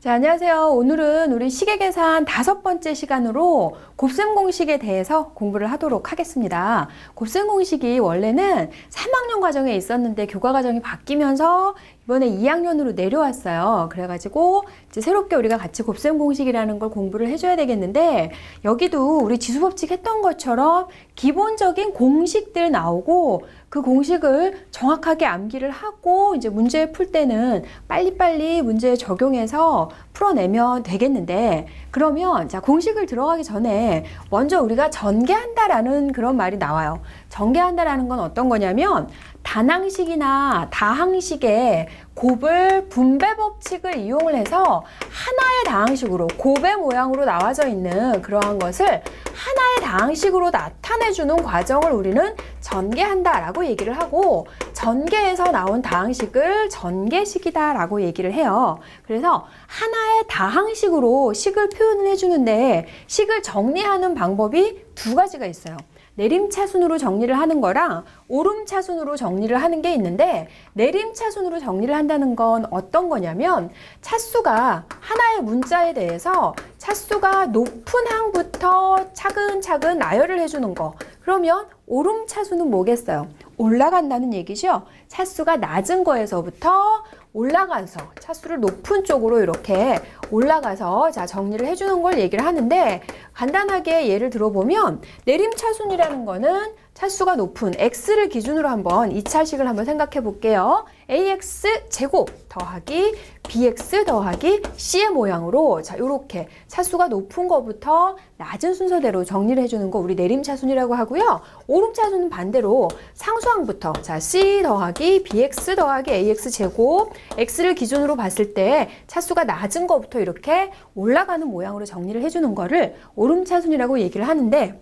자, 안녕하세요. 오늘은 우리 시계계산 5번째 시간으로 곱셈 공식에 대해서 공부를 하도록 하겠습니다. 곱셈 공식이 원래는 3학년 과정에 있었는데 교과 과정이 바뀌면서 이번에 2학년으로 내려왔어요. 그래가지고 이제 새롭게 우리가 같이 곱셈 공식이라는 걸 공부를 해줘야 되겠는데, 여기도 우리 지수법칙 했던 것처럼 기본적인 공식들 나오고 그 공식을 정확하게 암기를 하고 이제 문제 풀 때는 빨리빨리 문제에 적용해서 풀어내면 되겠는데, 그러면 자, 공식을 들어가기 전에 먼저 우리가 전개한다라는 그런 말이 나와요. 전개한다라는 건 어떤 거냐면 단항식이나 다항식의 곱을 분배 법칙을 이용을 해서 하나의 다항식으로 곱의 모양으로 나와져 있는 그러한 것을 하나의 다항식으로 나타내주는 과정을 우리는 전개한다라고 얘기를 하고, 전개에서 나온 다항식을 전개식이다라고 얘기를 해요. 그래서 하나의 다항식으로 식을 표현을 해주는데, 식을 정리하는 방법이 두 가지가 있어요. 내림차순으로 정리를 하는 거랑 오름차순으로 정리를 하는 게 있는데, 내림차순으로 정리를 한다는 건 어떤 거냐면 차수가 하나의 문자에 대해서 차수가 높은 항부터 차근차근 나열을 해주는 거. 그러면 오름차순은 뭐겠어요? 올라간다는 얘기죠. 차수가 낮은 거에서부터 올라가서 차수를 높은 쪽으로 이렇게 올라가서 자 정리를 해주는 걸 얘기를 하는데, 간단하게 예를 들어보면 내림차순이라는 거는 차수가 높은 x를 기준으로 한번 2차식을 한번 생각해 볼게요. ax 제곱 더하기 bx 더하기 c의 모양으로 자 요렇게 차수가 높은 거부터 낮은 순서대로 정리를 해주는 거 우리 내림차순이라고 하고요. 오름차순은 반대로 상수항부터 자 c 더하기 bx 더하기 ax 제곱 x를 기준으로 봤을 때 차수가 낮은 거부터 이렇게 올라가는 모양으로 정리를 해주는 거를 오름차순이라고 얘기를 하는데,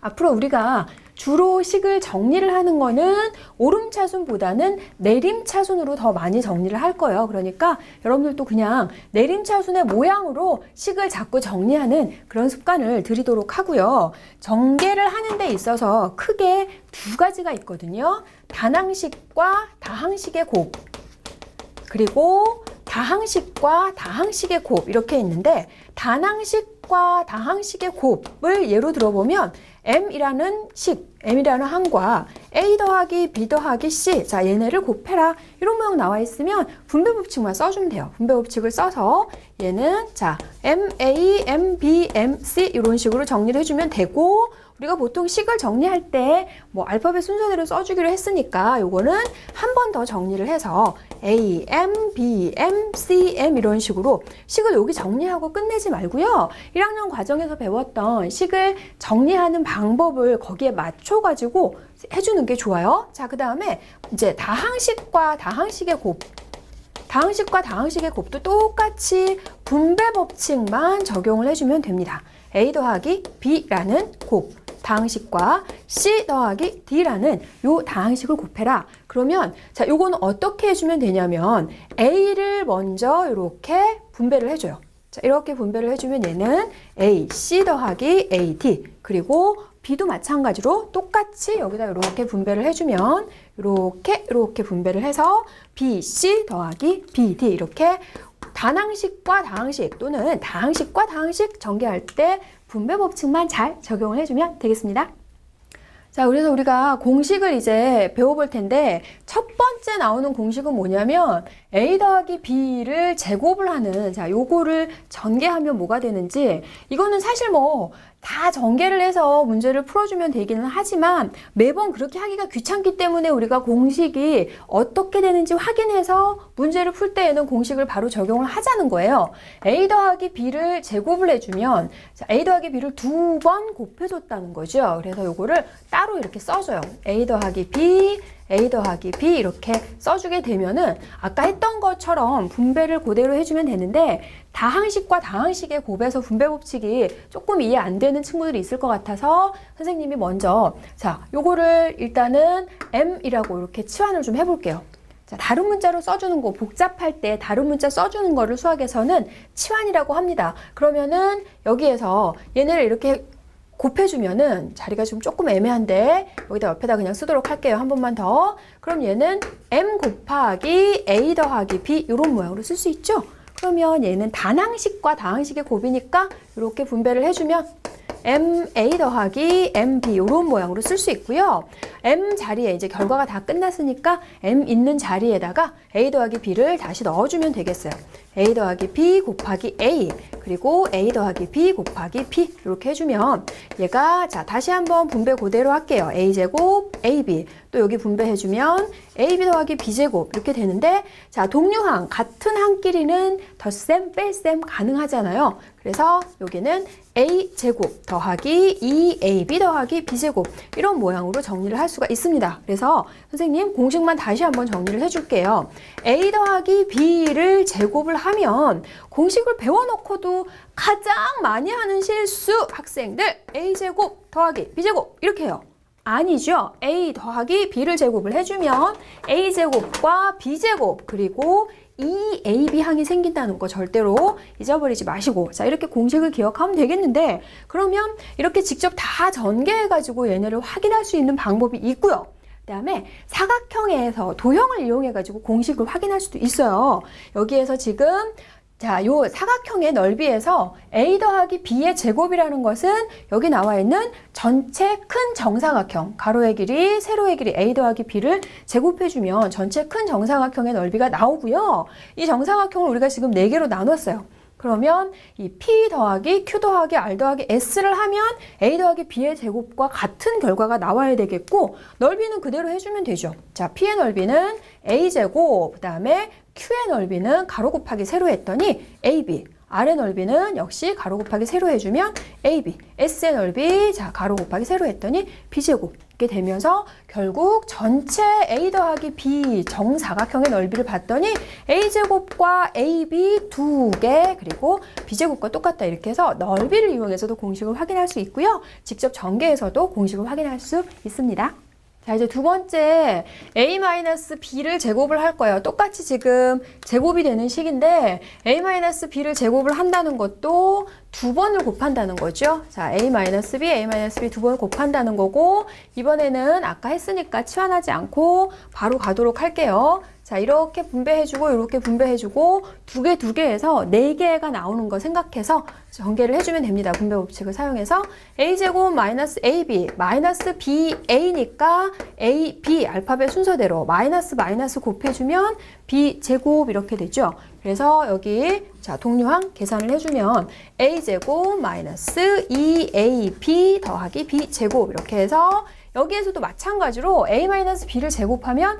앞으로 우리가 주로 식을 정리를 하는 거는 오름차순보다는 내림차순으로 더 많이 정리를 할 거예요. 그러니까 여러분들도 그냥 내림차순의 모양으로 식을 자꾸 정리하는 그런 습관을 들이도록 하고요. 전개를 하는 데 있어서 크게 두 가지가 있거든요. 단항식과 다항식의 곱, 그리고 다항식과 다항식의 곱 이렇게 있는데, 단항식과 다항식의 곱을 예로 들어보면 m이라는 식, m이라는 항과 a 더하기 b 더하기 c, 자 얘네를 곱해라 이런 모양 나와 있으면 분배 법칙만 써주면 돼요. 분배 법칙을 써서 얘는 자 ma, mb, mc 이런 식으로 정리를 해주면 되고, 우리가 보통 식을 정리할 때 뭐 알파벳 순서대로 써주기로 했으니까 요거는 한 번 더 정리를 해서 a, m, b, m, c, m 이런 식으로 식을 여기 정리하고 끝내지 말고요. 1학년 과정에서 배웠던 식을 정리하는 방법을 거기에 맞춰가지고 해주는 게 좋아요. 자, 그 다음에 이제 다항식과 다항식의 곱. 다항식과 다항식의 곱도 똑같이 분배 법칙만 적용을 해주면 됩니다. a 더하기 b라는 곱, 다항식과 c 더하기 d라는 요 다항식을 곱해라. 그러면 자 요거는 어떻게 해주면 되냐면 a를 먼저 이렇게 분배를 해줘요. 자 이렇게 분배를 해주면 얘는 a, c 더하기 a, d, 그리고 b도 마찬가지로 똑같이 여기다 이렇게 분배를 해주면 이렇게 분배를 해서 b, c 더하기 b, d 이렇게 단항식과 다항식 또는 다항식과 다항식 전개할 때 분배 법칙만 잘 적용을 해주면 되겠습니다. 자, 그래서 우리가 공식을 이제 배워볼 텐데, 첫 번째 나오는 공식은 뭐냐면 a 더하기 b를 제곱을 하는, 자 요거를 전개하면 뭐가 되는지, 이거는 사실 뭐 다 전개를 해서 문제를 풀어주면 되기는 하지만 매번 그렇게 하기가 귀찮기 때문에 우리가 공식이 어떻게 되는지 확인해서 문제를 풀 때에는 공식을 바로 적용을 하자는 거예요. a 더하기 b를 제곱을 해주면 자, a 더하기 b를 두 번 곱해줬다는 거죠. 그래서 요거를 따로 이렇게 써줘요. a 더하기 b, a 더하기 b 이렇게 써주게 되면은 아까 했던 것처럼 분배를 그대로 해주면 되는데, 다항식과 다항식의 곱에서 분배 법칙이 조금 이해 안 되는 친구들이 있을 것 같아서 선생님이 먼저 자 요거를 일단은 m이라고 이렇게 치환을 좀 해볼게요. 자, 다른 문자로 써주는 거, 복잡할 때 다른 문자 써주는 거를 수학에서는 치환이라고 합니다. 그러면은 여기에서 얘네를 이렇게 곱해주면은 자리가 좀 조금 애매한데 여기다 옆에다 그냥 쓰도록 할게요. 한 번만 더. 그럼 얘는 m 곱하기 a 더하기 b 이런 모양으로 쓸 수 있죠. 그러면 얘는 단항식과 다항식의 곱이니까 이렇게 분배를 해주면 MA 더하기 MB 이런 모양으로 쓸 수 있고요. M 자리에 이제 결과가 다 끝났으니까 M 있는 자리에다가 A 더하기 B를 다시 넣어주면 되겠어요. A 더하기 B 곱하기 A 그리고 A 더하기 B 곱하기 P 이렇게 해주면 얘가 자 다시 한번 분배 그대로 할게요. A제곱 AB 또 여기 분배해주면 AB 더하기 B제곱 이렇게 되는데 자 동류항 같은 항끼리는 덧셈 뺄셈 가능하잖아요. 그래서 여기는 A제곱 더하기 2AB 더하기 B제곱 이런 모양으로 정리를 할 수가 있습니다. 그래서 선생님 공식만 다시 한번 정리를 해줄게요. A 더하기 B를 제곱을 하면 공식을 배워놓고도 가장 많이 하는 실수 학생들 A제곱 더하기 B제곱 이렇게 해요. 아니죠. A 더하기 B를 제곱을 해주면 A제곱과 B제곱 그리고 2AB 항이 생긴다는 거 절대로 잊어버리지 마시고 자 이렇게 공식을 기억하면 되겠는데 그러면 이렇게 직접 다 전개해가지고 얘네를 확인할 수 있는 방법이 있고요. 그 다음에 사각형에서 도형을 이용해가지고 공식을 확인할 수도 있어요. 여기에서 지금 자, 요 사각형의 넓이에서 A 더하기 B의 제곱이라는 것은 여기 나와 있는 전체 큰 정사각형, 가로의 길이, 세로의 길이 A 더하기 B를 제곱해주면 전체 큰 정사각형의 넓이가 나오고요. 이 정사각형을 우리가 지금 4개로 나눴어요. 그러면 이 P 더하기 Q 더하기 R 더하기 S를 하면 A 더하기 B의 제곱과 같은 결과가 나와야 되겠고 넓이는 그대로 해주면 되죠. 자, P의 넓이는 A제곱, 그 다음에 Q의 넓이는 가로 곱하기 세로 했더니 AB, R의 넓이는 역시 가로 곱하기 세로 해주면 AB, S의 넓이 자 가로 곱하기 세로 했더니 B제곱 이렇게 되면서 결국 전체 A 더하기 B 정사각형의 넓이를 봤더니 A제곱과 AB 2개 그리고 B제곱과 똑같다 이렇게 해서 넓이를 이용해서도 공식을 확인할 수 있고요. 직접 전개해서도 공식을 확인할 수 있습니다. 자, 이제 두 번째 A-B를 제곱을 할 거예요. 똑같이 지금 제곱이 되는 식인데 A-B를 제곱을 한다는 것도 두 번을 곱한다는 거죠. 자, A-B, A-B 두 번 곱한다는 거고 이번에는 아까 했으니까 치환하지 않고 바로 가도록 할게요. 자, 이렇게 분배해주고 이렇게 분배해주고 두 개 해서 4개가 나오는 거 생각해서 전개를 해주면 됩니다. 분배 법칙을 사용해서 A제곱 마이너스 AB 마이너스 BA니까 A, B 알파벳 순서대로 마이너스 곱해주면 B제곱 이렇게 되죠. 그래서 여기 자 동류항 계산을 해주면 A제곱 마이너스 2AB 더하기 B제곱 이렇게 해서 여기에서도 마찬가지로 A-B를 제곱하면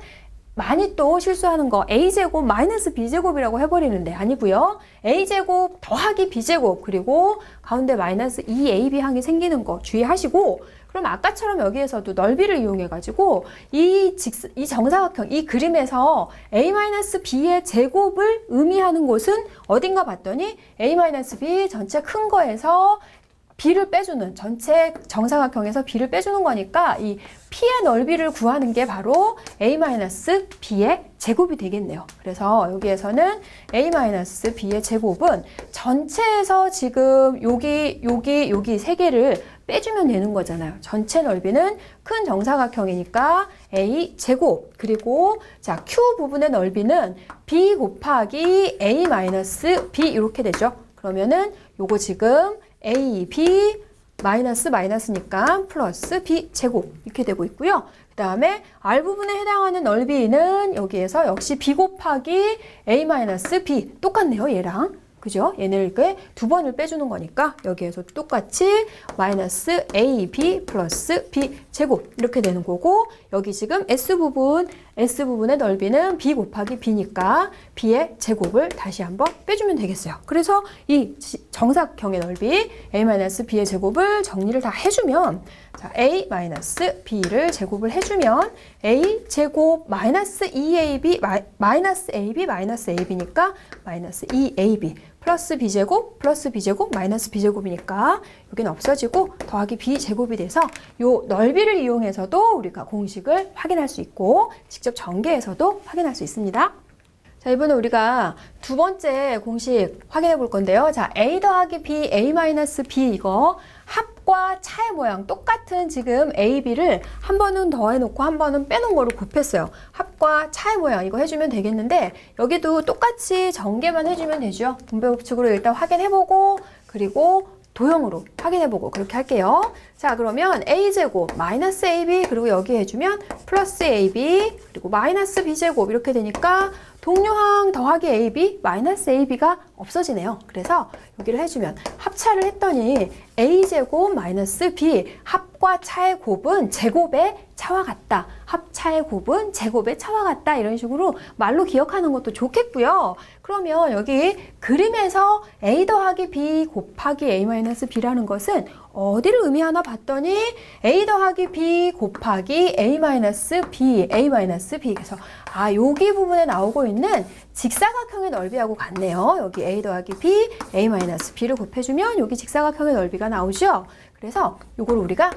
많이 또 실수하는 거 A제곱 마이너스 B제곱이라고 해버리는데 아니고요. A제곱 더하기 B제곱 그리고 가운데 마이너스 2AB 항이 생기는 거 주의하시고 그럼 아까처럼 여기에서도 넓이를 이용해가지고 이 정사각형, 이 그림에서 A-B의 제곱을 의미하는 곳은 어딘가 봤더니 A-B 전체 큰 거에서 B를 빼주는 전체 정사각형에서 B를 빼주는 거니까 이 P의 넓이를 구하는 게 바로 A-B의 제곱이 되겠네요. 그래서 여기에서는 A-B의 제곱은 전체에서 지금 여기 세 개를 빼주면 되는 거잖아요. 전체 넓이는 큰 정사각형이니까 A 제곱 그리고 자 Q 부분의 넓이는 B 곱하기 A-B 이렇게 되죠. 그러면은 요거 지금 AB 마이너스니까 플러스 B 제곱 이렇게 되고 있고요. 그 다음에 R 부분에 해당하는 넓이는 여기에서 역시 B 곱하기 A-B 똑같네요. 얘랑. 그죠? 얘를 이렇게 두 번을 빼주는 거니까 여기에서 똑같이 마이너스 AB 플러스 B 제곱 이렇게 되는 거고 여기 지금 S부분의 넓이는 B 곱하기 B니까 B의 제곱을 다시 한번 빼주면 되겠어요. 그래서 이 정사각형의 넓이 A-B의 제곱을 정리를 다 해주면 자, A-B를 제곱을 해주면 A 제곱 마이너스 2AB 마이너스 AB니까 마이너스 2AB 플러스 B제곱 마이너스 B제곱이니까 여기는 없어지고 더하기 B제곱이 돼서 요 넓이를 이용해서도 우리가 공식을 확인할 수 있고 직접 전개해서도 확인할 수 있습니다. 자, 이번에 우리가 두 번째 공식 확인해 볼 건데요. 자, A 더하기 B, A-B 이거 합과 차의 모양 똑같은 지금 A, B를 한 번은 더해놓고 한 번은 빼놓은 거를 곱했어요. 합과 차의 모양 이거 해주면 되겠는데 여기도 똑같이 전개만 해주면 되죠. 분배 법칙으로 일단 확인해보고 그리고 도형으로 확인해보고 그렇게 할게요. 자, 그러면 a제곱 마이너스 ab 그리고 여기 해주면 플러스 ab 그리고 마이너스 b제곱 이렇게 되니까 동료항 더하기 ab 마이너스 ab가 없어지네요. 그래서 여기를 해주면 합차를 했더니 a제곱 마이너스 b 합과 차의 곱은 제곱의 차와 같다. 합차의 곱은 제곱의 차와 같다. 이런 식으로 말로 기억하는 것도 좋겠고요. 그러면 여기 그림에서 a 더하기 b 곱하기 a 마이너스 b라는 것은 어디를 의미하나 봤더니 a 더하기 b 곱하기 a 마이너스 b, a 마이너스 b. 그래서 여기 부분에 나오고 있는 직사각형의 넓이하고 같네요. 여기 a 더하기 b, a 마이너스 b를 곱해주면 여기 직사각형의 넓이가 나오죠. 그래서 이걸 우리가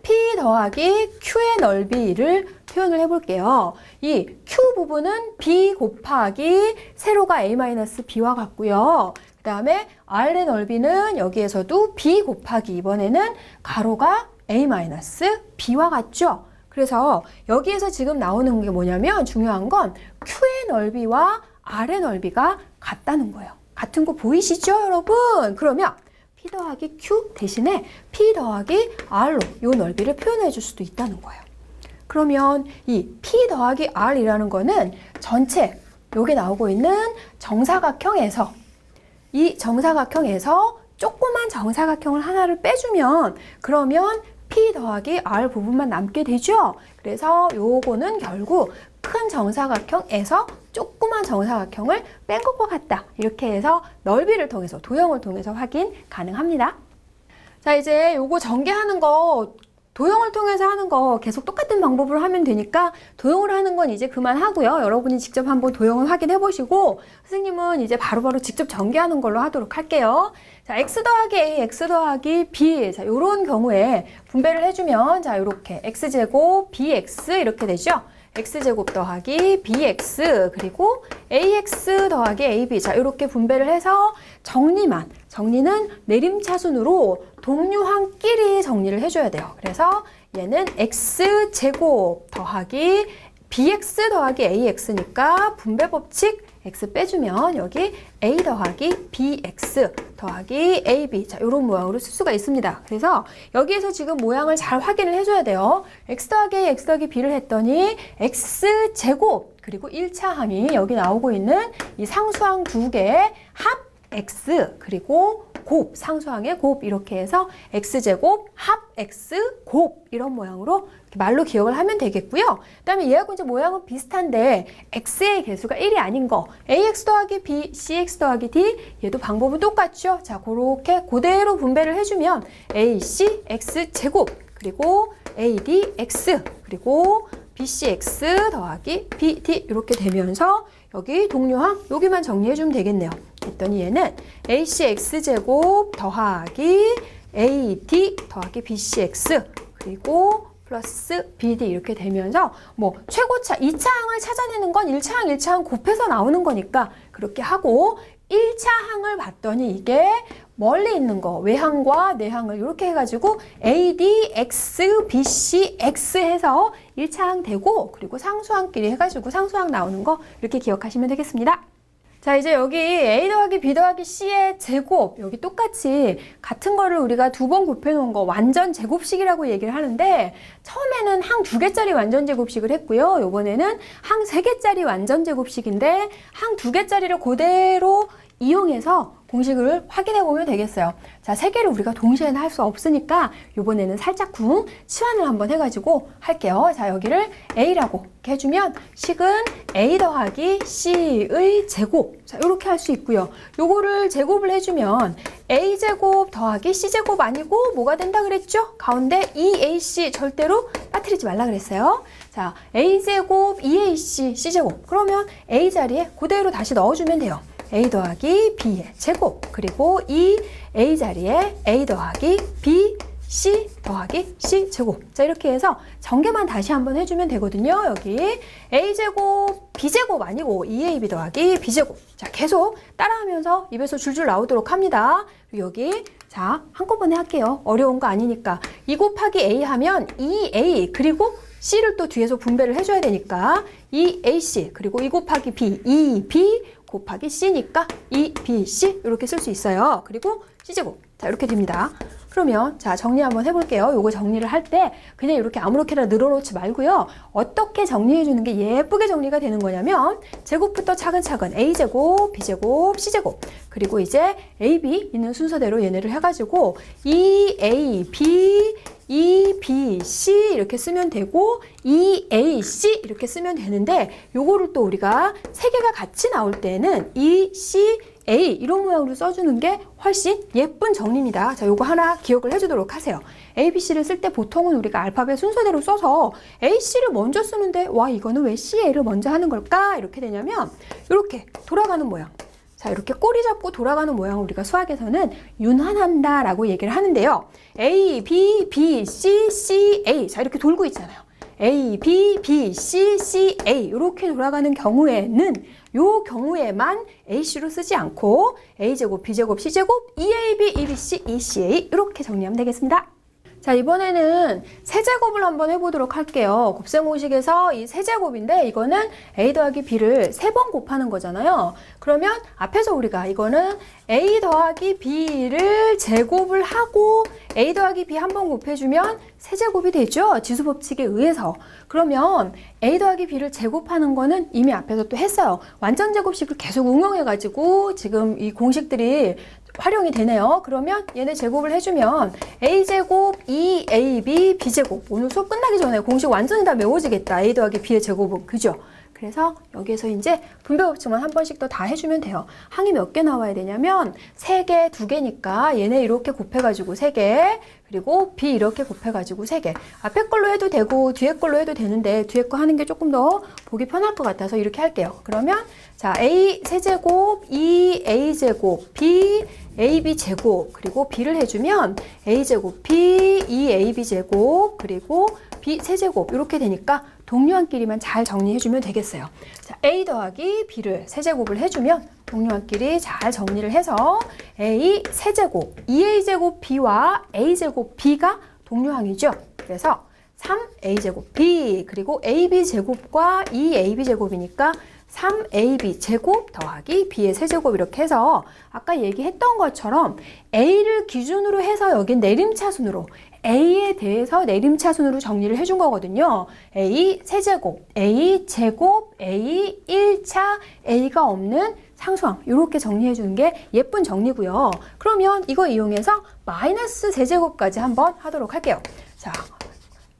P 더하기 Q의 넓이를 표현을 해볼게요. 이 Q 부분은 B 곱하기 세로가 A-B와 같고요. 그 다음에 R의 넓이는 여기에서도 B 곱하기 이번에는 가로가 A-B와 같죠. 그래서 여기에서 지금 나오는 게 뭐냐면 중요한 건 Q의 넓이와 R의 넓이가 같다는 거예요. 같은 거 보이시죠, 여러분? 그러면 P 더하기 Q 대신에 P 더하기 R로 이 넓이를 표현해 줄 수도 있다는 거예요. 그러면 이 P 더하기 R이라는 거는 전체 여기 나오고 있는 정사각형에서 이 정사각형에서 조그만 정사각형을 하나를 빼주면 그러면 P 더하기 R 부분만 남게 되죠. 그래서 요거는 결국 큰 정사각형에서 조그만 정사각형을 뺀 것과 같다. 이렇게 해서 넓이를 통해서 도형을 통해서 확인 가능합니다. 자, 이제 요거 전개하는 거 도형을 통해서 하는 거 계속 똑같은 방법으로 하면 되니까 도형으로 하는 건 이제 그만하고요. 여러분이 직접 한번 도형을 확인해 보시고 선생님은 이제 바로바로 직접 전개하는 걸로 하도록 할게요. 자, x 더하기 a, x 더하기 b. 자, 요런 경우에 분배를 해주면 자, 요렇게 x제곱 bx 이렇게 되죠. x제곱 더하기 bx 그리고 ax 더하기 ab. 자, 이렇게 분배를 해서 정리는 내림차순으로 동류항끼리 정리를 해줘야 돼요. 그래서 얘는 x제곱 더하기 bx 더하기 ax니까 분배 법칙 x 빼주면 여기 a 더하기 bx 더하기 ab. 자, 이런 모양으로 쓸 수가 있습니다. 그래서 여기에서 지금 모양을 잘 확인을 해줘야 돼요. x 더하기 a, x 더하기 b를 했더니 x제곱 그리고 1차 항이 여기 나오고 있는 이 상수항 두 개의 합 x 그리고 곱, 상수항의 곱 이렇게 해서 x제곱 합 x 곱 이런 모양으로 이렇게 말로 기억을 하면 되겠고요. 그 다음에 얘하고 이제 모양은 비슷한데 x의 개수가 1이 아닌 거 ax 더하기 b, cx 더하기 d 얘도 방법은 똑같죠. 자, 그렇게 그대로 분배를 해주면 ac x제곱 그리고 ad x 그리고 bcx 더하기 bd 이렇게 되면서 여기 동료항 여기만 정리해주면 되겠네요. 했더니 얘는 acx제곱 더하기 ad 더하기 bcx 그리고 플러스 bd 이렇게 되면서 뭐 최고차 2차항을 찾아내는 건 1차항 1차항 곱해서 나오는 거니까 그렇게 하고 1차항을 봤더니 이게 멀리 있는 거 외항과 내항을 이렇게 해가지고 AD, X, BC, X 해서 1차항 되고 그리고 상수항끼리 해가지고 상수항 나오는 거 이렇게 기억하시면 되겠습니다. 자, 이제 여기 A 더하기 B 더하기 C의 제곱 여기 똑같이 같은 거를 우리가 두 번 곱해놓은 거 완전 제곱식이라고 얘기를 하는데 처음에는 항 2개짜리 완전 제곱식을 했고요. 요번에는 항 3개짜리 완전 제곱식인데 항 2개짜리를 그대로 이용해서 공식을 확인해 보면 되겠어요. 자, 3개를 우리가 동시에는 할 수 없으니까 이번에는 살짝쿵 치환을 한번 해가지고 할게요. 자, 여기를 A라고 이렇게 해주면 식은 A 더하기 C의 제곱. 자, 이렇게 할 수 있고요. 요거를 제곱을 해주면 A제곱 더하기 C제곱 아니고 뭐가 된다 그랬죠? 가운데 2AC 절대로 빠뜨리지 말라 그랬어요. 자, A제곱 2AC C제곱. 그러면 A 자리에 그대로 다시 넣어주면 돼요. A 더하기 B의 제곱 그리고 이 A 자리에 A 더하기 B, C 더하기 C 제곱. 자, 이렇게 해서 전개만 다시 한번 해주면 되거든요. 여기 A 제곱 B 제곱 아니고 2AB 더하기 B 제곱. 자, 계속 따라하면서 입에서 줄줄 나오도록 합니다. 그리고 여기 자, 한꺼번에 할게요. 어려운 거 아니니까. 2 곱하기 A 하면 2A 그리고 C를 또 뒤에서 분배를 해줘야 되니까 2AC 그리고 2 곱하기 B, 2B 곱하기 C니까 2BC 이렇게 쓸 수 있어요. 그리고 C제곱. 자, 이렇게 됩니다. 그러면 자, 정리 한번 해볼게요. 요거 정리를 할 때 그냥 이렇게 아무렇게나 늘어놓지 말고요. 어떻게 정리해 주는 게 예쁘게 정리가 되는 거냐면 제곱부터 차근차근 A제곱, B제곱, C제곱 그리고 이제 AB 있는 순서대로 얘네를 해가지고 2AB, 2BC 이렇게 쓰면 되고 2AC 이렇게 쓰면 되는데 요거를 또 우리가 세 개가 같이 나올 때는 2C A 이런 모양으로 써주는 게 훨씬 예쁜 정리입니다. 자, 요거 하나 기억을 해주도록 하세요. A, B, C를 쓸 때 보통은 우리가 알파벳 순서대로 써서 A, C를 먼저 쓰는데 와 이거는 왜 C, A를 먼저 하는 걸까? 이렇게 되냐면 이렇게 돌아가는 모양. 자, 이렇게 꼬리 잡고 돌아가는 모양을 우리가 수학에서는 윤환한다 라고 얘기를 하는데요. A, B, B, C, C, A 자 이렇게 돌고 있잖아요. A, B, B, C, C, A 이렇게 돌아가는 경우에는 요 경우에만 AC로 쓰지 않고 A제곱, B제곱, C제곱, EAB, EBC, ECA 이렇게 정리하면 되겠습니다. 자, 이번에는 세제곱을 한번 해보도록 할게요. 곱셈 공식에서 이 세제곱인데 이거는 A 더하기 B를 3번 곱하는 거잖아요. 그러면 앞에서 우리가 이거는 A 더하기 B를 제곱을 하고 A 더하기 B 한 번 곱해주면 세제곱이 되죠. 지수법칙에 의해서. 그러면 A 더하기 B를 제곱하는 거는 이미 앞에서 또 했어요. 완전 제곱식을 계속 응용해가지고 지금 이 공식들이 활용이 되네요. 그러면 얘네 제곱을 해주면 A제곱, 2AB, B제곱. 오늘 수업 끝나기 전에 공식 완전히 다 외워지겠다. A 더하기 B의 제곱은. 그죠? 그래서 여기에서 이제 분배법칙만 한 번씩 더 다 해주면 돼요. 항이 몇 개 나와야 되냐면 3개, 2개니까 얘네 이렇게 곱해가지고 3개 그리고 B 이렇게 곱해가지고 3개. 앞에 걸로 해도 되고 뒤에 걸로 해도 되는데 뒤에 거 하는 게 조금 더 보기 편할 것 같아서 이렇게 할게요. 그러면 자 A 세제곱, 2A제곱, B AB제곱 그리고 B를 해주면 A제곱 B, 2AB제곱 그리고 B 세제곱 이렇게 되니까 동료한끼리만 잘 정리해주면 되겠어요. 자, A 더하기 B를 세제곱을 해주면 동료한끼리 잘 정리를 해서 A 세제곱, 2A제곱 B와 A제곱 B가 동료항이죠. 그래서 3A제곱 B 그리고 AB제곱과 2AB제곱이니까 3AB 제곱 더하기 B의 세제곱 이렇게 해서 아까 얘기했던 것처럼 A를 기준으로 해서 여긴 내림차순으로 A에 대해서 내림차순으로 정리를 해준 거거든요. A 세제곱, A 제곱, A 1차, A가 없는 상수항 이렇게 정리해 주는 게 예쁜 정리고요. 그러면 이거 이용해서 마이너스 세제곱까지 한번 하도록 할게요. 자,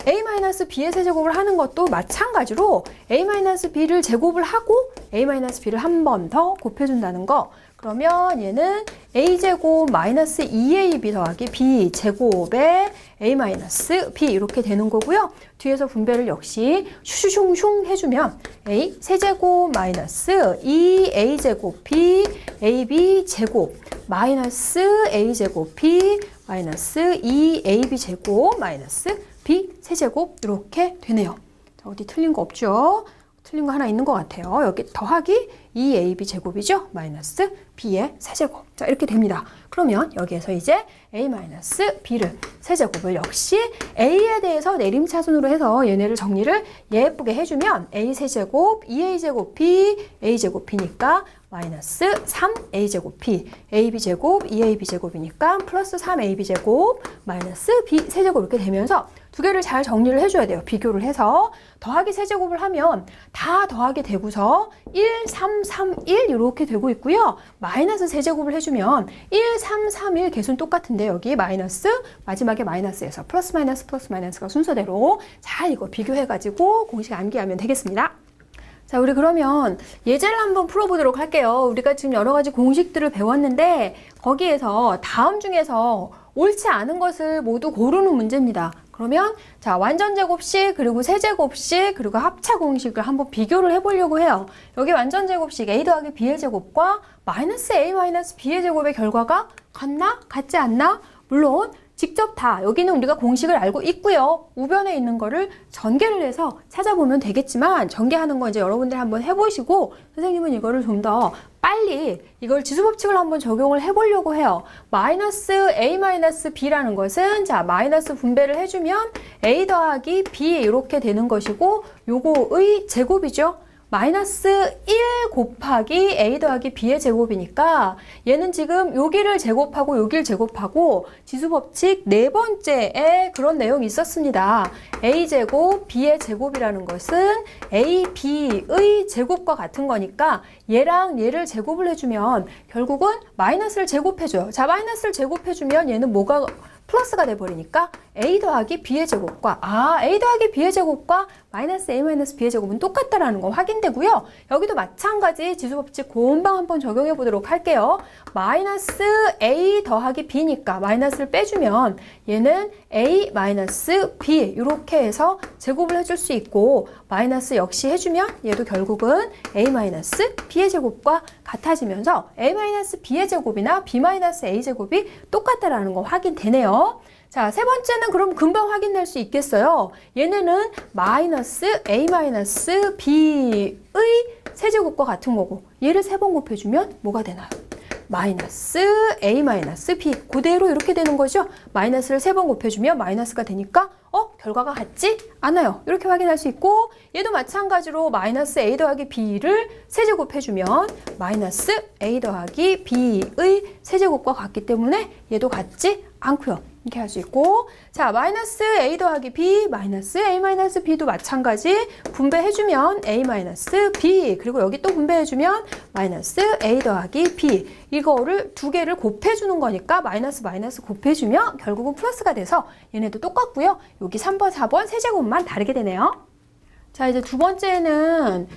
A-B의 세제곱을 하는 것도 마찬가지로 A-B를 제곱을 하고 A-B를 한 번 더 곱해준다는 거. 그러면 얘는 A제곱 마이너스 2AB 더하기 B제곱에 A-B 이렇게 되는 거고요. 뒤에서 분배를 역시 슈슝슝 해주면 A 세제곱 마이너스 2A제곱 B AB제곱 마이너스 A제곱 B 마이너스 2AB제곱 마이너스 B 세제곱 이렇게 되네요. 자, 어디 틀린 거 없죠? 틀린 거 하나 있는 것 같아요. 여기 더하기 2AB 제곱이죠. 마이너스 B의 세제곱. 자, 이렇게 됩니다. 그러면 여기에서 이제 A-B를 세제곱을 역시 A에 대해서 내림차순으로 해서 얘네를 정리를 예쁘게 해주면 A 세제곱, 2A제곱 B, A제곱 B니까 마이너스 3A제곱 B, AB제곱, 2AB제곱이니까 플러스 3AB제곱, 마이너스 B 세제곱 이렇게 되면서 두 개를 잘 정리를 해줘야 돼요. 비교를 해서 더하기 세제곱을 하면 다 더하게 되고서 1, 3, 3, 1 이렇게 되고 있고요. 마이너스 세제곱을 해주면 1, 3, 3, 1 개수는 똑같은데 여기 마이너스 마지막에 마이너스에서 플러스 마이너스가 순서대로 잘 이거 비교해가지고 공식 암기하면 되겠습니다. 자, 우리 그러면 예제를 한번 풀어보도록 할게요. 우리가 지금 여러 가지 공식들을 배웠는데 거기에서 다음 중에서 옳지 않은 것을 모두 고르는 문제입니다. 그러면 자 완전제곱식 그리고 세제곱식 그리고 합차 공식을 한번 비교를 해보려고 해요. 여기 완전제곱식 A 더하기 B의 제곱과 마이너스 A 마이너스 B의 제곱의 결과가 같나? 같지 않나? 물론 직접 다 여기는 우리가 공식을 알고 있고요. 우변에 있는 거를 전개를 해서 찾아보면 되겠지만 전개하는 거 이제 여러분들 한번 해보시고 선생님은 이거를 좀 더 빨리 이걸 지수법칙을 한번 적용을 해보려고 해요. 마이너스 A 마이너스 B라는 것은 자 마이너스 분배를 해주면 A 더하기 B 이렇게 되는 것이고 요거의 제곱이죠. 마이너스 1 곱하기 A 더하기 B의 제곱이니까 얘는 지금 여기를 제곱하고 여기를 제곱하고 지수법칙 네 번째에 그런 내용이 있었습니다. A제곱 B의 제곱이라는 것은 A, B의 제곱과 같은 거니까 얘랑 얘를 제곱을 해주면 결국은 마이너스를 제곱해줘요. 자, 마이너스를 제곱해주면 얘는 뭐가 플러스가 돼버리니까 A 더하기 B의 제곱과 A 더하기 B의 제곱과 마이너스 A 마이너스 B의 제곱은 똑같다라는 거 확인되고요. 여기도 마찬가지 지수법칙 금방 한번 적용해 보도록 할게요. 마이너스 A 더하기 B니까 마이너스를 빼주면 얘는 A 마이너스 B 이렇게 해서 제곱을 해줄 수 있고 마이너스 역시 해주면 얘도 결국은 A 마이너스 B의 제곱과 같아지면서 A 마이너스 B의 제곱이나 B 마이너스 A 제곱이 똑같다라는 거 확인되네요. 자, 세 번째는 그럼 금방 확인될 수 있겠어요. 얘네는 마이너스 A 마이너스 B의 세제곱과 같은 거고 얘를 세 번 곱해주면 뭐가 되나요? 마이너스 A 마이너스 B 그대로 이렇게 되는 거죠. 마이너스를 세 번 곱해주면 마이너스가 되니까 결과가 같지 않아요. 이렇게 확인할 수 있고 얘도 마찬가지로 마이너스 A 더하기 B를 세제곱해주면 마이너스 A 더하기 B의 세제곱과 같기 때문에 얘도 같지 않고요. 이렇게 할 수 있고 자 마이너스 A 더하기 B 마이너스 A 마이너스 B도 마찬가지 분배해주면 A 마이너스 B 그리고 여기 또 분배해주면 마이너스 A 더하기 B 이거를 두 개를 곱해주는 거니까 마이너스 마이너스 곱해주면 결국은 플러스가 돼서 얘네도 똑같고요. 여기 3번 4번 세제곱만 다르게 되네요. 자 이제 두 번째는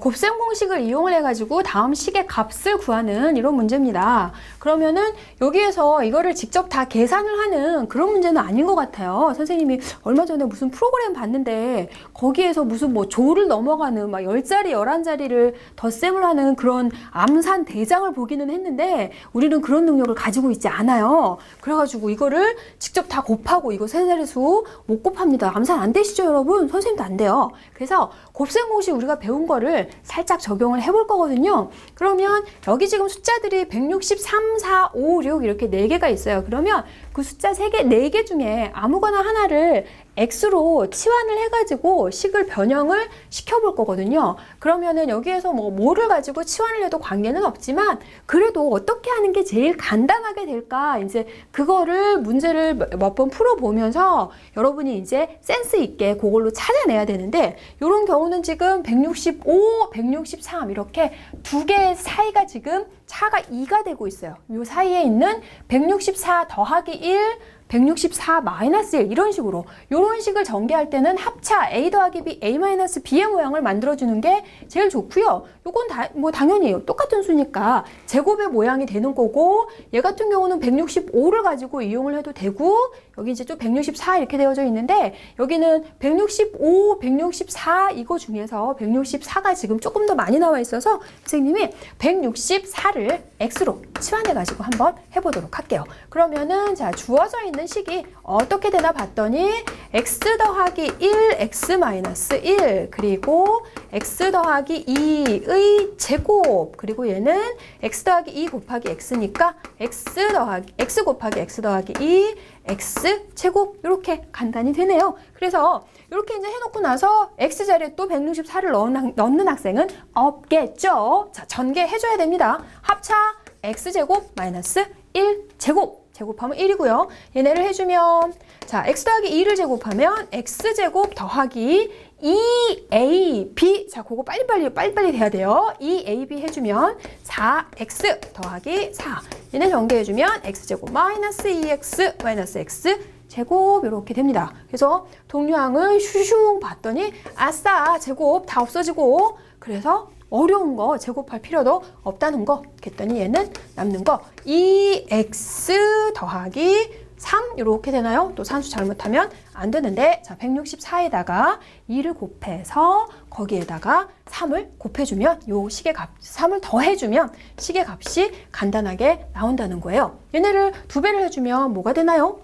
곱셈 공식을 이용을 해가지고 다음 식의 값을 구하는 이런 문제입니다. 그러면은 여기에서 이거를 직접 다 계산을 하는 그런 문제는 아닌 것 같아요. 선생님이 얼마 전에 무슨 프로그램 봤는데 거기에서 무슨 뭐 조를 넘어가는 막 10자리, 11자리를 덧셈을 하는 그런 암산 대장을 보기는 했는데 우리는 그런 능력을 가지고 있지 않아요. 그래가지고 이거를 직접 다 곱하고 이거 세 자릿수 못 곱합니다. 암산 안 되시죠, 여러분? 선생님도 안 돼요. 그래서 곱셈 공식 우리가 배운 거를 살짝 적용을 해볼 거거든요. 그러면 여기 지금 숫자들이 163, 4, 5, 6 이렇게 4개가 있어요. 그러면 그 숫자 3개, 4개 중에 아무거나 하나를 X로 치환을 해가지고 식을 변형을 시켜볼 거거든요. 그러면은 여기에서 뭐를 가지고 치환을 해도 관계는 없지만 그래도 어떻게 하는 게 제일 간단하게 될까 이제 그거를 문제를 몇 번 풀어보면서 여러분이 이제 센스 있게 그걸로 찾아내야 되는데 이런 경우는 지금 165, 163 이렇게 두 개 사이가 지금 차가 2가 되고 있어요. 이 사이에 있는 164 더하기 1 164 마이너스 1 이런 식으로 이런 식을 전개할 때는 합차 A 더하기 B, A 마이너스 B의 모양을 만들어주는 게 제일 좋고요. 요건 당연히 똑같은 수니까 제곱의 모양이 되는 거고 얘 같은 경우는 165를 가지고 이용을 해도 되고 여기 이제 또 164 이렇게 되어져 있는데 여기는 165, 164 이거 중에서 164가 지금 조금 더 많이 나와 있어서 선생님이 164를 X로 치환해 가지고 한번 해보도록 할게요. 그러면은 자 주어져 있는 식이 어떻게 되나 봤더니 X 더하기 1, X 마이너스 1 그리고 X 더하기 2의 제곱 그리고 얘는 X 더하기 2 곱하기 X니까 X 곱하기 X 더하기 2 X 제곱 이렇게 간단히 되네요. 그래서 이렇게 이제 해놓고 나서 X 자리에 또 164를 넣는 학생은 없겠죠. 자, 전개해줘야 됩니다. 합차 X제곱 마이너스 1제곱 제곱하면 1이고요. 얘네를 해주면 자 X 더하기 2를 제곱하면 X제곱 더하기 2AB 자 그거 빨리빨리 돼야 돼요. 2AB 해주면 4X 더하기 4 얘네 전개해주면 X제곱 마이너스 2X 마이너스 X 제곱 이렇게 됩니다. 그래서 동류항을 슈슝 봤더니 아싸 제곱 다 없어지고 그래서 어려운 거 제곱할 필요도 없다는 거 했더니 얘는 남는 거 2x 더하기 3 이렇게 되나요? 또 산수 잘못하면 안 되는데 자 164에다가 2를 곱해서 거기에다가 3을 곱해주면 요 식의 값 3을 더해주면 식의 값이 간단하게 나온다는 거예요. 얘네를 2배를 해주면 뭐가 되나요?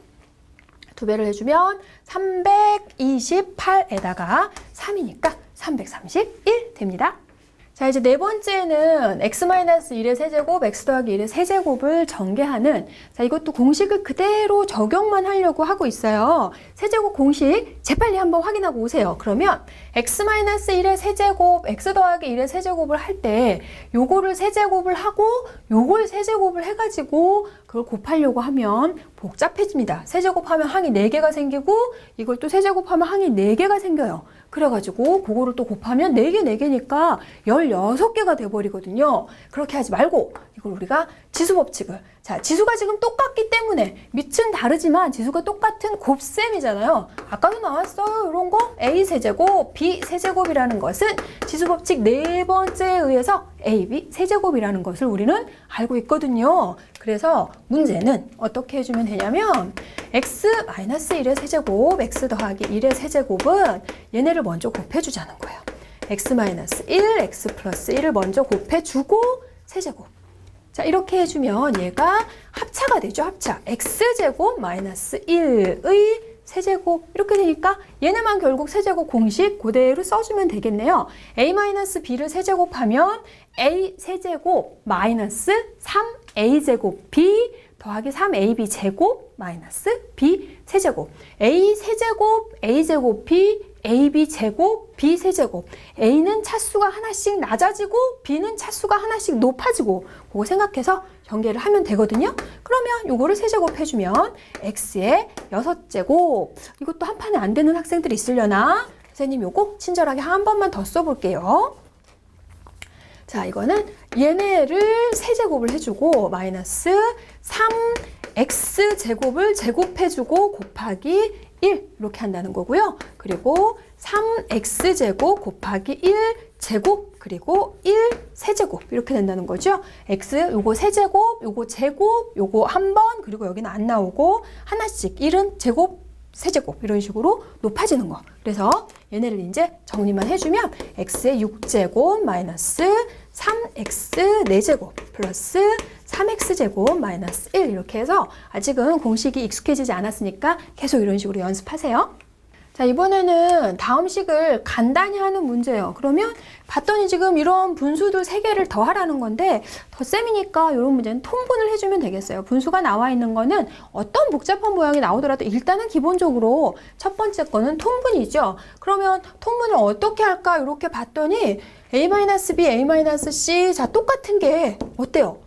2배를 해주면 328에다가 3이니까 331 됩니다. 자, 이제 네 번째는 x-1의 세제곱, x 더하기 1의 세제곱을 전개하는, 자, 이것도 공식을 그대로 적용만 하려고 하고 있어요. 세제곱 공식 재빨리 한번 확인하고 오세요. 그러면 x-1의 세제곱, x 더하기 1의 세제곱을 할 때 요거를 세제곱을 하고 요걸 세제곱을 해가지고 그걸 곱하려고 하면 복잡해집니다. 세제곱하면 항이 4개가 생기고 이걸 또 세제곱하면 항이 4개가 생겨요. 그래가지고 그거를 또 곱하면 4개, 4개니까 16개가 돼버리거든요. 그렇게 하지 말고 이걸 우리가 지수법칙을, 자, 지수가 지금 똑같기 때문에 밑은 다르지만 지수가 똑같은 곱셈이잖아요. 아까도 나왔어요. 이런 거 a세제곱, b세제곱이라는 것은 지수법칙 네 번째에 의해서 ab 세제곱이라는 것을 우리는 알고 있거든요. 그래서 문제는 어떻게 해주면 되냐면 x-1의 세제곱, x 더하기 1의 세제곱은 얘네를 먼저 곱해주자는 거예요. x-1, x 플러스 1을 먼저 곱해주고 세제곱. 자, 이렇게 해주면 얘가 합차가 되죠. 합차. x제곱 마이너스 1의 세제곱. 이렇게 되니까 얘네만 결국 세제곱 공식 그대로 써주면 되겠네요. a-b를 세제곱하면 a 세제곱 마이너스 3a제곱 b 더하기 3ab 제곱 마이너스 b 세제곱. a 세제곱 a제곱 b ab 제곱 b 세제곱. a는 차수가 하나씩 낮아지고 b는 차수가 하나씩 높아지고 그거 생각해서 전개를 하면 되거든요. 그러면 요거를 세제곱 해주면 x의 6제곱. 이것도 한 판에 안 되는 학생들이 있으려나? 선생님 요거 친절하게 한 번만 더 써볼게요. 자, 이거는 얘네를 세제곱을 해주고 마이너스 3x제곱을 제곱해주고 곱하기 1 이렇게 한다는 거고요. 그리고 3x제곱 곱하기 1제곱 그리고 1세제곱 이렇게 된다는 거죠. x 요거 세제곱, 요거 제곱, 요거 한 번, 그리고 여기는 안 나오고 하나씩 1은 제곱, 세제곱 이런 식으로 높아지는 거. 그래서 얘네를 이제 정리만 해주면 x의 6제곱 마이너스 3x 4제곱 플러스 3x제곱 마이너스 1 이렇게 해서 아직은 공식이 익숙해지지 않았으니까 계속 이런 식으로 연습하세요. 자, 이번에는 다음 식을 간단히 하는 문제예요. 그러면 봤더니 지금 이런 분수들 3개를 더 하라는 건데 덧셈이니까 이런 문제는 통분을 해주면 되겠어요. 분수가 나와 있는 거는 어떤 복잡한 모양이 나오더라도 일단은 기본적으로 첫 번째 거는 통분이죠. 그러면 통분을 어떻게 할까 이렇게 봤더니 a-b, a-c 자, 똑같은 게 어때요?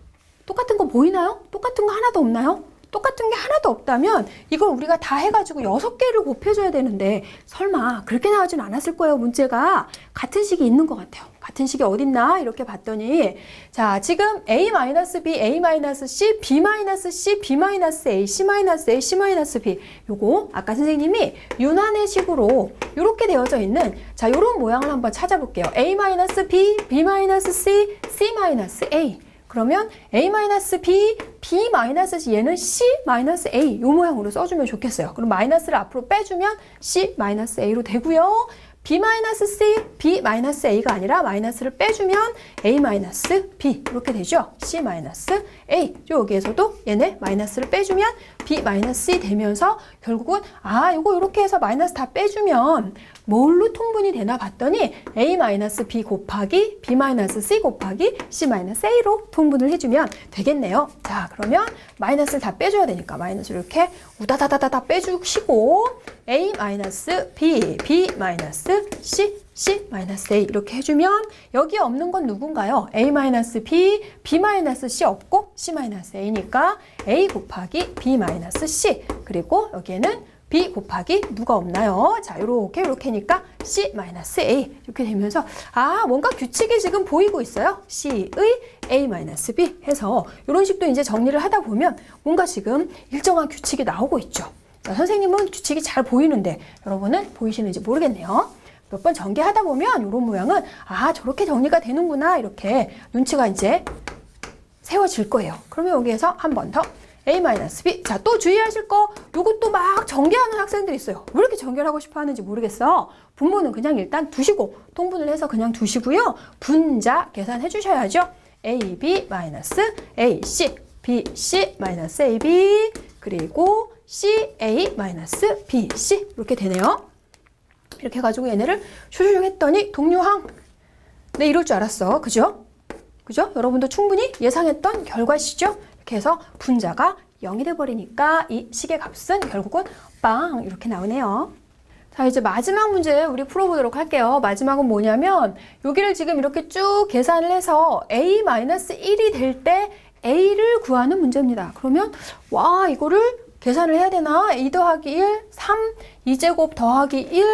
똑같은 거 보이나요? 똑같은 거 하나도 없나요? 똑같은 게 하나도 없다면 이걸 우리가 다 해가지고 6개를 곱해줘야 되는데 설마 그렇게 나오진 않았을 거예요. 문제가 같은 식이 있는 것 같아요. 같은 식이 어딨나 이렇게 봤더니 자, 지금 a-b, a-c, b-c, b-a, c-a, c-b 요거 아까 선생님이 윤환의 식으로 이렇게 되어져 있는 자, 요런 모양을 한번 찾아볼게요. a-b, b-c, c-a 그러면 a-b, b-c 얘는 c-a 이 모양으로 써주면 좋겠어요. 그럼 마이너스를 앞으로 빼주면 c-a로 되고요. b-c, b-a가 아니라 마이너스를 빼주면 a-b 이렇게 되죠. c-a 여기에서도 얘네 마이너스를 빼주면 b-c 되면서 결국은 이거 이렇게 해서 마이너스 다 빼주면 뭘로 통분이 되나 봤더니 a-b 곱하기 b-c 곱하기 c-a로 통분을 해주면 되겠네요. 자, 그러면 마이너스를 다 빼줘야 되니까 마이너스를 이렇게 우다다다다 빼주시고 a-b, b-c, c-a 이렇게 해주면 여기에 없는 건 누군가요? a-b, b-c 없고 c-a니까 a 곱하기 b-c 그리고 여기에는 b 곱하기 누가 없나요? 자, 요렇게니까 c-a 이렇게 되면서 뭔가 규칙이 지금 보이고 있어요. c의 a-b 해서 이런 식도 이제 정리를 하다 보면 뭔가 지금 일정한 규칙이 나오고 있죠. 자, 선생님은 규칙이 잘 보이는데 여러분은 보이시는지 모르겠네요. 몇 번 전개하다 보면 이런 모양은 저렇게 정리가 되는구나 이렇게 눈치가 이제 세워질 거예요. 그러면 여기에서 한 번 더 a-b 자, 또 주의하실 거 요것도 막 전개하는 학생들이 있어요. 왜 이렇게 전개를 하고 싶어 하는지 모르겠어. 분모는 그냥 일단 두시고 통분을 해서 그냥 두시고요. 분자 계산해 주셔야죠. ab-ac bc-ab 그리고 CA-BC 이렇게 되네요. 이렇게 해가지고 얘네를 슈슈슉 했더니 동류항. 네, 이럴 줄 알았어. 그죠? 그죠? 여러분도 충분히 예상했던 결과시죠? 이렇게 해서 분자가 0이 돼버리니까 이 식의 값은 결국은 빵 이렇게 나오네요. 자, 이제 마지막 문제 우리 풀어보도록 할게요. 마지막은 뭐냐면 여기를 지금 이렇게 쭉 계산을 해서 A-1이 될 때 A를 구하는 문제입니다. 그러면 와, 이거를 계산을 해야 되나? 2 더하기 1, 3, 2제곱 더하기 1,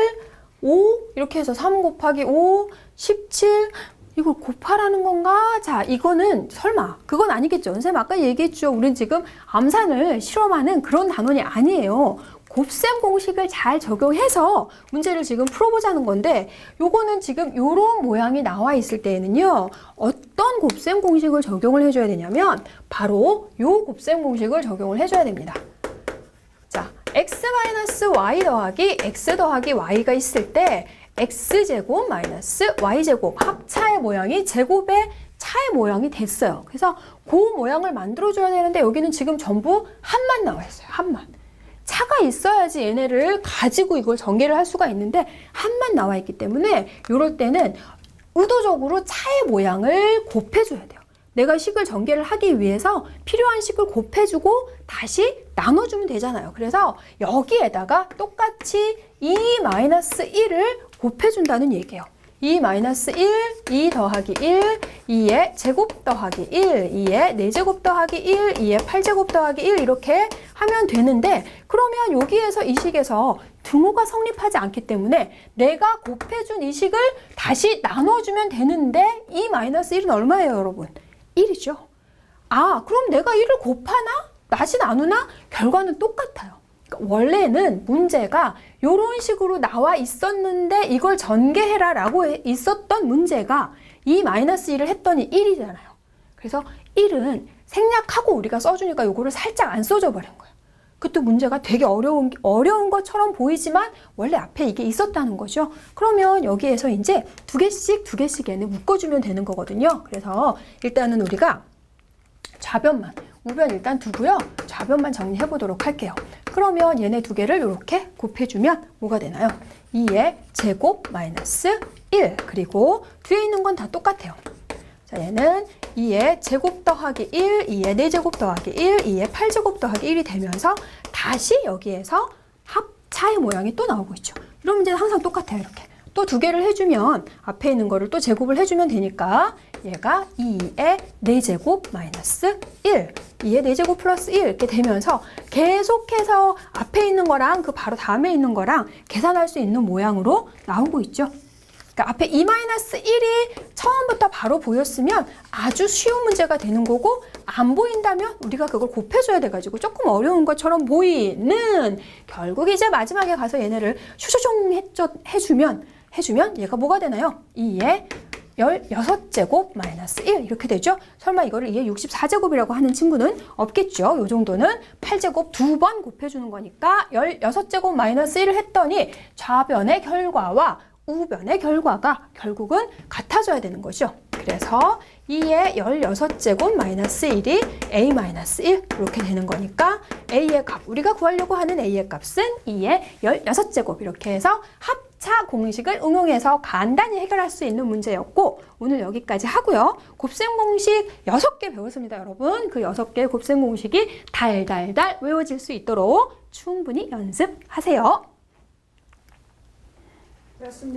5 이렇게 해서 3 곱하기 5, 17 이걸 곱하라는 건가? 자, 이거는 설마 그건 아니겠죠. 선생님 아까 얘기했죠. 우린 지금 암산을 실험하는 그런 단원이 아니에요. 곱셈 공식을 잘 적용해서 문제를 지금 풀어보자는 건데 요거는 지금 요런 모양이 나와 있을 때에는요. 어떤 곱셈 공식을 적용을 해줘야 되냐면 바로 요 곱셈 공식을 적용을 해줘야 됩니다. 자, x-y 더하기 x 더하기 y가 있을 때 x제곱 마이너스 y제곱 합차의 모양이 제곱의 차의 모양이 됐어요. 그래서 그 모양을 만들어줘야 되는데 여기는 지금 전부 한만 나와 있어요. 한만. 차가 있어야지 얘네를 가지고 이걸 전개를 할 수가 있는데 한만 나와 있기 때문에 이럴 때는 의도적으로 차의 모양을 곱해줘야 돼요. 내가 식을 전개를 하기 위해서 필요한 식을 곱해주고 다시 나눠주면 되잖아요. 그래서 여기에다가 똑같이 2-1을 곱해준다는 얘기예요. 2-1, 2 더하기 1, 2의 제곱 더하기 1, 2의 4제곱 더하기 1, 2의 8제곱 더하기 1 이렇게 하면 되는데 그러면 여기에서 이 식에서 등호가 성립하지 않기 때문에 내가 곱해준 이 식을 다시 나눠주면 되는데 2-1은 얼마예요, 여러분? 1이죠. 아, 그럼 내가 1을 곱하나? 다시 나누나? 결과는 똑같아요. 그러니까 원래는 문제가 이런 식으로 나와 있었는데 이걸 전개해라 라고 있었던 문제가 2-1을 했더니 1이잖아요. 그래서 1은 생략하고 우리가 써주니까 요거를 살짝 안 써줘 버린 거예요. 그것도 문제가 되게 어려운 것처럼 보이지만 원래 앞에 이게 있었다는 거죠. 그러면 여기에서 이제 두 개씩 얘는 묶어주면 되는 거거든요. 그래서 일단은 우리가 좌변만, 우변 일단 두고요. 좌변만 정리해 보도록 할게요. 그러면 얘네 두 개를 이렇게 곱해주면 뭐가 되나요? 2의 제곱 마이너스 1 그리고 뒤에 있는 건 다 똑같아요. 자, 얘는 2의 제곱 더하기 1, 2의 4제곱 더하기 1, 2의 8제곱 더하기 1이 되면서 다시 여기에서 합차의 모양이 또 나오고 있죠. 이런 문제는 항상 똑같아요. 이렇게. 또 두 개를 해주면 앞에 있는 거를 또 제곱을 해주면 되니까 얘가 2의 4제곱 마이너스 1, 2의 4제곱 플러스 1 이렇게 되면서 계속해서 앞에 있는 거랑 그 바로 다음에 있는 거랑 계산할 수 있는 모양으로 나오고 있죠. 그러니까 앞에 2-1이 처음부터 바로 보였으면 아주 쉬운 문제가 되는 거고 안 보인다면 우리가 그걸 곱해줘야 돼가지고 조금 어려운 것처럼 보이는 결국 이제 마지막에 가서 얘네를 슈슈숑 해주면 얘가 뭐가 되나요? 2의 16제곱 마이너스 1 이렇게 되죠. 설마 이거를 2의 64제곱이라고 하는 친구는 없겠죠. 요 정도는 8제곱 2번 곱해주는 거니까 16제곱 마이너스 1을 했더니 좌변의 결과와 우변의 결과가 결국은 같아져야 되는 거죠. 그래서 2의 16제곱 마이너스 1이 A-1 이렇게 되는 거니까 A의 값, 우리가 구하려고 하는 A의 값은 2의 16제곱 이렇게 해서 합차 공식을 응용해서 간단히 해결할 수 있는 문제였고 오늘 여기까지 하고요. 곱셈 공식 6개 배웠습니다, 여러분. 그 6개의 곱셈 공식이 달달달 외워질 수 있도록 충분히 연습하세요. 그렇습니다.